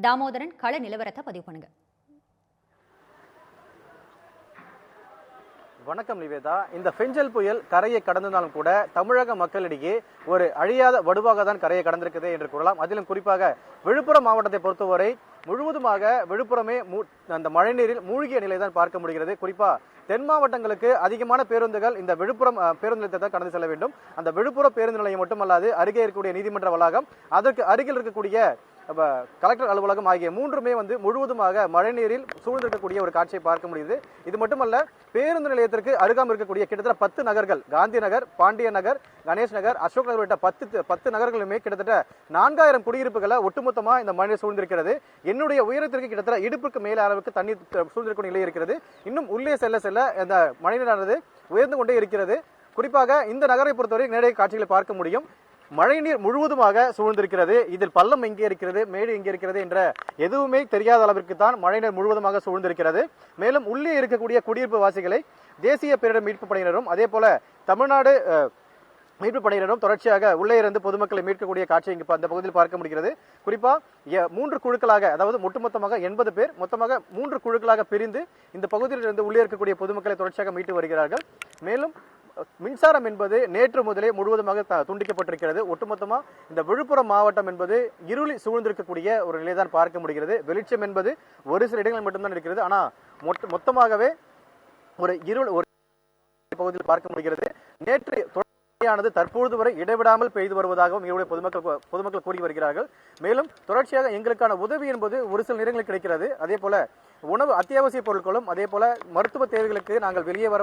தாமோதரன் கள நிலவரத்தை பதிவு பண்ணுங்க. வணக்கம் நிவேதா. இந்த பெஞ்சல் புயல் கரையை கடந்திருந்தாலும் கூட தமிழக மக்களிடையே ஒரு அழியாத வடுவாக தான் கரையை கடந்திருக்குது என்று கூறலாம். அதிலும் குறிப்பாக விழுப்புரம் மாவட்டத்தை பொறுத்தவரை முழுவதுமாக விழுப்புரமே அந்த மழைநீரில் மூழ்கிய நிலை தான் பார்க்க முடிகிறது. குறிப்பா தென் மாவட்டங்களுக்கு அதிகமான பேருந்துகள் இந்த விழுப்புரம் பேருந்து நிலையத்தை தான் கடந்து செல்ல வேண்டும். அந்த விழுப்புரம் பேருந்து நிலையம் மட்டுமல்லாது அருகே இருக்கக்கூடிய நீதிமன்ற வளாகம், அதற்கு அருகில் இருக்கக்கூடிய கலெக்டர் அலுவலகம் ஆகிய மூன்றுமே முழுவதுமாக மழைநீரில் சூழ்ந்திருக்கக்கூடிய ஒரு காட்சியை பார்க்க முடியுது. இது மட்டுமல்ல, பேருந்து நிலையத்திற்கு அருகாமல் இருக்கக்கூடிய கிட்டத்தட்ட 10 நகர்கள், காந்தி நகர், பாண்டிய நகர், கணேஷ் நகர், அசோக் நகர் உள்ளிட்ட 10 நகர்களுமே கிட்டத்தட்ட 4000 குடியிருப்புகளை ஒட்டுமொத்தமா இந்த மழைநீர் சூழ்ந்திருக்கிறது. என்னுடைய உயரத்திற்கு கிட்டத்தட்ட இடுப்புக்கு மேல அளவுக்கு தண்ணீர் சூழ்ந்திருக்கும் நிலை இருக்கிறது. இன்னும் உள்ளே செல்ல செல்ல இந்த மழைநீரானது உயர்ந்து கொண்டே இருக்கிறது. குறிப்பாக இந்த நகரை பொறுத்தவரை நேரடி காட்சிகளை பார்க்க முடியும். மழைநீர் முழுவதுமாக சூழ்ந்திருக்கிறது. இதில் பள்ளம் எங்கே இருக்கிறது, மேடு எங்கே இருக்கிறது என்ற எதுவுமே தெரியாத அளவிற்கு தான் மழைநீர் முழுவதுமாக சூழ்ந்திருக்கிறது. மேலும் உள்ளே இருக்கக்கூடிய குடியிருப்பு வாசிகளை தேசிய பேரிடர் மீட்பு படையினரும் அதே போல தமிழ்நாடு மீட்பு படையினரும் தொடர்ச்சியாக உள்ளே இருந்து பொதுமக்களை மீட்கக்கூடிய காட்சி இங்கு அந்த பகுதியில் பார்க்க முடிகிறது. குறிப்பா 3 குழுக்களாக, அதாவது ஒட்டுமொத்தமாக 80 பேர் மொத்தமாக 3 குழுக்களாக பிரிந்து இந்த பகுதியில் இருந்து உள்ளே இருக்கக்கூடிய பொதுமக்களை தொடர்ச்சியாக மீட்டு வருகிறார்கள். மேலும் மின்சாரம் என்பது நேற்று முதலே முழுவதுமாக துண்டிக்கப்பட்டிருக்கிறது. ஒட்டுமொத்தமா இந்த விழுப்புரம் மாவட்டம் என்பது இருளி சூழ்ந்திருக்கக்கூடிய ஒரு நிலைதான் பார்க்க முடிகிறது. வெளிச்சம் என்பது ஒரு சில இடங்களில் மட்டும்தான் இருக்கிறது. ஆனா மொத்தமாகவே ஒரு இருள் ஒரு பகுதியில் பார்க்க முடிகிறது. நேற்று மழையானது தற்பொழுது வரை இடைவிடாமல் பெய்து வருவதாகவும் இவருடைய பொதுமக்கள் கூறி வருகிறார்கள். மேலும் தொடர்ச்சியாக எங்களுக்கான உதவி என்பது ஒரு சில நேரங்களில் கிடைக்கிறது. அதே போல உணவு அத்தியாவசிய பொருட்களும் அதே போல மருத்துவ தேவைகளுக்கு நாங்கள் வெளியே வர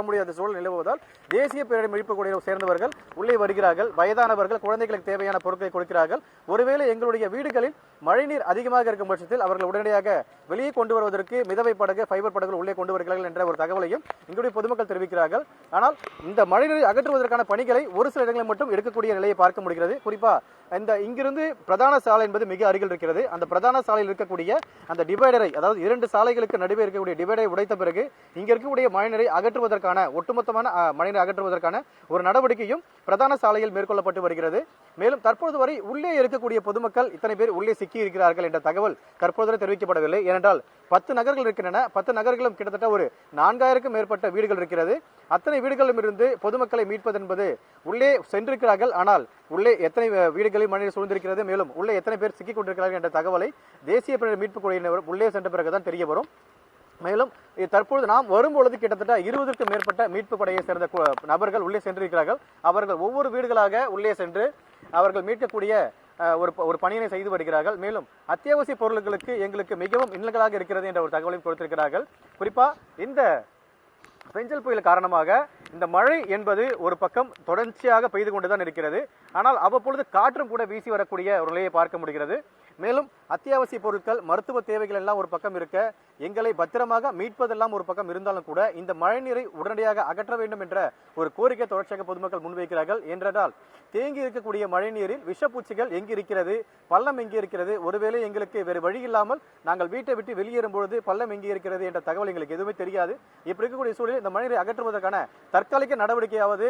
முடியாத சூழல் நிலவுவதால் தேசிய பேரிடர் மீட்பு குழுவை சேர்ந்தவர்கள் உள்ளே வருகிறார்கள். வயதானவர்கள், குழந்தைகளுக்கு தேவையான பொருட்களை கொடுக்கிறார்கள். ஒருவேளை எங்களுடைய வீடுகளில் மழைநீர் அதிகமாக இருக்கும் பட்சத்தில் அவர்கள் உடனடியாக வெளியே கொண்டு வருவதற்கு மிதவை படகு, ஃபைபர் படகுகள் உள்ளே கொண்டு வருகிறார்கள் என்ற ஒரு தகவலையும் எங்களுடைய பொதுமக்கள் தெரிவிக்கிறார்கள். ஆனால் இந்த மழைநீரை அகற்றுவதற்கான பணிகளை ஒரு சில இடங்களில் மட்டும் எடுக்கக்கூடிய நிலையை பார்க்க முடிகிறது. குறிப்பா இங்கிருந்து பிரதான சாலை என்பது மிக அருகில் இருக்கிறது. அந்த பிரதான சாலையில் இருக்கக்கூடிய அந்த டிவைடரை, அதாவது 2 சாலைகளுக்கு நடுவே இருக்கக்கூடிய டிவைடரை உடைத்த பிறகு இங்க இருக்கக்கூடிய மழைநீரை அகற்றுவதற்கான ஒட்டுமொத்தமான மழைநீரை அகற்றுவதற்கான ஒரு நடவடிக்கையும் பிரதான சாலையில் மேற்கொள்ளப்பட்டு வருகிறது. மேலும் தற்போது வரை உள்ளே இருக்கக்கூடிய பொதுமக்கள் இத்தனை பேர் உள்ளே சிக்கி இருக்கிறார்கள் என்ற தகவல் தற்போது வரை தெரிவிக்கப்படவில்லை. ஏனென்றால் 10 நகர்கள் இருக்கின்றன. 10 நகர்களும் கிட்டத்தட்ட ஒரு 4000க்கும் மேற்பட்ட வீடுகள் இருக்கிறது. அத்தனை வீடுகளிலும் இருந்து பொதுமக்களை மீட்பது என்பது உள்ளே சென்றிருக்கிறார்கள். ஆனால் உள்ளே எத்தனை வீடுகளில் மழைநீர் சூழ்ந்திருக்கிறது, மேலும் உள்ளே எத்தனை பேர் சிக்கிக் கொண்டிருக்கிறார்கள் என்ற தகவலை தேசிய பேரிடர் மீட்பு குழுவினர் உள்ளே சென்ற பிறகுதான் தெரிய வரும். மேலும் தற்பொழுது நாம் வரும்பொழுது கிட்டத்தட்ட 20க்கும் மேற்பட்ட மீட்பு படையை சேர்ந்த நபர்கள் உள்ளே சென்றிருக்கிறார்கள். அவர்கள் ஒவ்வொரு வீடுகளாக உள்ளே சென்று அவர்கள் மீட்கக்கூடிய ஒரு பணியினை செய்து வருகிறார்கள். மேலும் அத்தியாவசிய பொருட்களுக்கு எங்களுக்கு மிகவும் இன்னல்களாக இருக்கிறது என்ற ஒரு தகவலையும் கொடுத்திருக்கிறார்கள். குறிப்பா இந்த பெஞ்சல் புயல் காரணமாக இந்த மழை என்பது ஒரு பக்கம் தொடர்ச்சியாக பெய்து கொண்டுதான் இருக்கிறது. ஆனால் அவ்வப்பொழுது காற்றும் கூட வீசி வரக்கூடிய ஒரு நிலையை பார்க்க முடிகிறது. மேலும் அத்தியாவசிய பொருட்கள், மருத்துவ தேவைகள் எல்லாம் ஒரு பக்கம் இருக்க, எங்களை பத்திரமாக மீட்பதெல்லாம் ஒரு பக்கம் இருந்தாலும் கூட இந்த மழைநீரை உடனடியாக அகற்ற வேண்டும் என்ற ஒரு கோரிக்கை தொடர்ச்சியாக பொதுமக்கள் முன்வைக்கிறார்கள். என்றால் தேங்கி இருக்கக்கூடிய மழைநீரில் விஷப்பூச்சிகள் எங்கு இருக்கிறது, பள்ளம் எங்கே இருக்கிறது, ஒருவேளை எங்களுக்கு வேறு வழி இல்லாமல் நாங்கள் வீட்டை விட்டு வெளியேறும் பொழுது பள்ளம் எங்கே இருக்கிறது என்ற தகவல் எங்களுக்கு எதுவுமே தெரியாது. இப்படி இருக்கக்கூடிய சூழலில் இந்த மழைநீரை அகற்றுவதற்கான தற்காலிக நடவடிக்கையாவது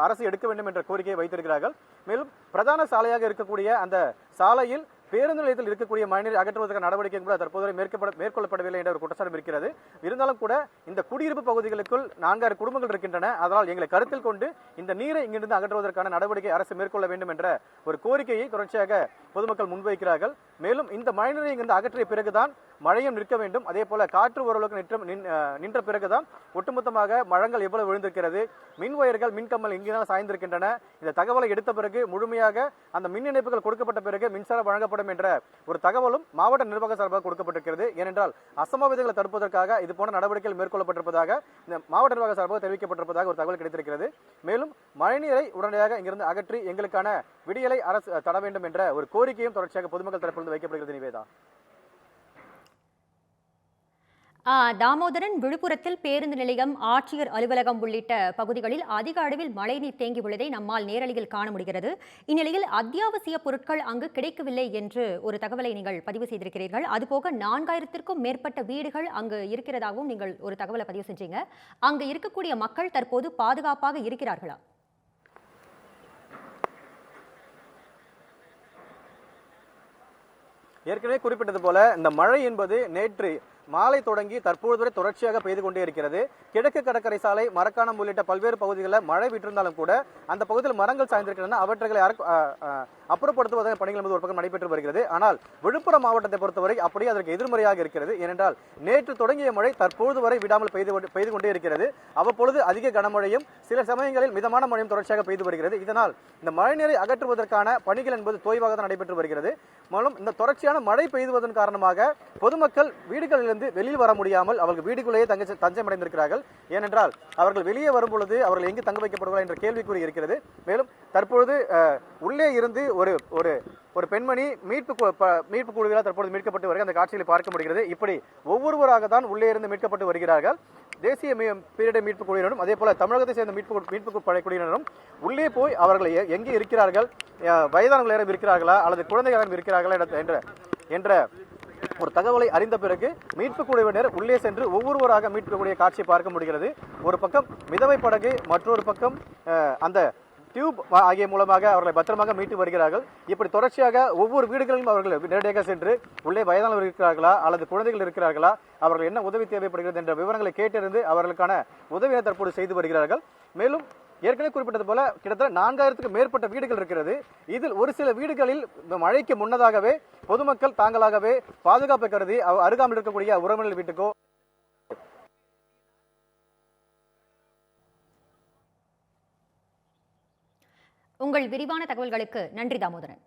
அரசு எடுக்க வேண்டும் என்ற கோரிக்கையை வைத்திருக்கிறார்கள். மேலும் பிரதான சாலையாக இருக்கக்கூடிய அந்த சாலையில் பேருந்து நிலையத்தில் இருக்கக்கூடிய மழைநீர் அகற்றுவதற்கான நடவடிக்கை கூட தற்போது மேற்கொள்ளப்படவில்லை என்ற ஒரு குற்றச்சாட்டு இருக்கிறது. இருந்தாலும் கூட இந்த குடியிருப்பு பகுதிகளுக்குள் 4000 குடும்பங்கள் இருக்கின்றன. அதனால் எங்களை கருத்தில் கொண்டு இந்த நீரை இங்கிருந்து அகற்றுவதற்கான நடவடிக்கை அரசு மேற்கொள்ள வேண்டும் என்ற ஒரு கோரிக்கையை தொடர்ச்சியாக பொதுமக்கள் முன்வைக்கிறார்கள். மேலும் இந்த மழைநீரை இங்கிருந்து அகற்றிய பிறகுதான் மழையும் நிற்க வேண்டும். அதே போல காற்று ஓரளவுக்கு நின்ற பிறகுதான் ஒட்டுமொத்தமாக மரங்கள் எவ்வளவு விழுந்திருக்கிறது, மின் வயர்கள், மின்கம்பல் எங்கேதான் சாய்ந்திருக்கின்றன, இந்த தகவலை எடுத்த பிறகு முழுமையாக அந்த மின் இணைப்புகள் கொடுக்கப்பட்ட பிறகு மின்சாரம் வழங்கப்படும் என்ற ஒரு தகவலும் மாவட்ட நிர்வாக சார்பாக கொடுக்கப்பட்டிருக்கிறது. ஏனென்றால் அசம்பாவிதங்களை தடுப்பதற்காக இது போன்ற நடவடிக்கைகள் மேற்கொள்ளப்பட்டிருப்பதாக இந்த மாவட்ட நிர்வாக சார்பாக தெரிவிக்கப்பட்டிருப்பதாக ஒரு தகவல் கிடைத்திருக்கிறது. மேலும் மழைநீரை உடனடியாக இங்கிருந்து அகற்றி எங்களுக்கான விடியலை அரசு தர வேண்டும் என்ற ஒரு கோரிக்கையும் தொடர்ச்சியாக பொதுமக்கள் தரப்பிலிருந்து வைக்கப்படுகிறது. நிவேதா. தாமோதரன், விழுப்புரத்தில் பேருந்து நிலையம், ஆட்சியர் அலுவலகம் உள்ளிட்ட பகுதிகளில் அதிக அளவில் மழைநீர் தேங்கி உள்ளதை நம்மால் நேரலையில் காண முடிகிறது. இந்நிலையில் அத்தியாவசிய பொருட்கள் அங்கு கிடைக்கவில்லை என்று ஒரு தகவலை நீங்கள் பதிவு செய்திருக்கிறீர்கள். அதுபோக 4000த்திற்கும் மேற்பட்ட வீடுகள் அங்கு இருக்கிறதாகவும் நீங்கள் ஒரு தகவலை பதிவு செஞ்சீங்க. அங்கு இருக்கக்கூடிய மக்கள் தற்போது பாதுகாப்பாக இருக்கிறார்களா? ஏற்கனவே குறிப்பிட்டது போல இந்த மழை என்பது நேற்று மாலை தொடங்கி தற்போது வரை தொடர்ச்சியாக பெய்து கொண்டே இருக்கிறது. கிழக்கு கடற்கரை சாலை, மரக்காணம் உள்ளிட்ட பல்வேறு பகுதிகளில் மழை விட்டிருந்தாலும் கூட அந்த பகுதியில் மரங்கள் சாய்ந்திருக்கின்றன. அவற்றை அப்புறப்படுத்துவதற்கான பணிகள் என்பது ஒரு பக்கம் நடைபெற்று வருகிறது. ஆனால் விழுப்புரம் மாவட்டத்தை பொறுத்தவரை அப்படியே அதற்கு எதிர்மறையாக இருக்கிறது. ஏனென்றால் நேற்று தொடங்கிய மழை தற்போது வரை விடாமல் பெய்து கொண்டே இருக்கிறது. அவ்வப்பொழுது அதிக கனமழையும் சில சமயங்களில் மிதமான மழையும் தொடர்ச்சியாக பெய்து வருகிறது. இதனால் இந்த மழைநீரை அகற்றுவதற்கான பணிகள் என்பது தொய்வாக தான் நடைபெற்று வருகிறது. மேலும் இந்த தொடர்ச்சியான மழை பெய்துவதன் காரணமாக பொதுமக்கள் வீடுகளிலிருந்து வெளியில் வர முடியாமல் அவர்கள் வீடுக்குள்ளேயே தஞ்சம் அடைந்திருக்கிறார்கள். ஏனென்றால் அவர்கள் வெளியே வரும் பொழுது அவர்கள் எங்கு தங்க வைக்கப்படுவார்கள் என்ற கேள்விக்குறி இருக்கிறது. மேலும் தற்பொழுது உள்ளே இருந்து ஒரு பெண்மணி மீட்பு குழுவினால் தற்போது மீட்கப்பட்டு வருகிற அந்த காட்சிகளை பார்க்க முடிகிறது. இப்படி ஒவ்வொருவராக தான் உள்ளே இருந்து மீட்கப்பட்டு வருகிறார்கள். தேசிய பேரிடர் மீட்பு குழுவினரும் அதே போல தமிழகத்தை சேர்ந்த மீட்பு படைக்குழுவினரும் உள்ளே போய் அவர்கள் எங்கே இருக்கிறார்கள், வயதானவர்கள் யாரும் இருக்கிறார்களா அல்லது குழந்தைகள் யாரும் இருக்கிறார்களா என்ற ஒரு தகவலை அறிந்த பிறகு மீட்பு குழுவினர் உள்ளே சென்று ஒவ்வொருவராக மீட்கக்கூடிய காட்சியை பார்க்க முடிகிறது. ஒரு பக்கம் மிதவை படகு, மற்றொரு பக்கம் அந்த டியூப் ஆகிய மூலமாக அவர்களை பத்திரமாக மீட்டு வருகிறார்கள். இப்படி தொடர்ச்சியாக ஒவ்வொரு வீடுகளிலும் அவர்கள் நேரடியாக சென்று உள்ளே வயதானவர்கள் இருக்கிறார்களா அல்லது குழந்தைகள் இருக்கிறார்களா, அவர்கள் என்ன உதவி தேவைப்படுகிறது என்ற விவரங்களை கேட்டறிந்து அவர்களுக்கான உதவியை தற்போது செய்து வருகிறார்கள். மேலும் ஏற்கனவே குறிப்பிட்டது போல கிட்டத்தட்ட 4000க்கும் மேற்பட்ட வீடுகள் இருக்கிறது. இதில் ஒரு சில வீடுகளில் மழைக்கு முன்னதாகவே பொதுமக்கள் தாங்களாகவே பாதுகாப்பை கருதி அருகாமல் இருக்கக்கூடிய உறவினர் வீட்டுக்கோ உங்கள் விரிவான தகவல்களுக்கு நன்றி தாமோதரன்.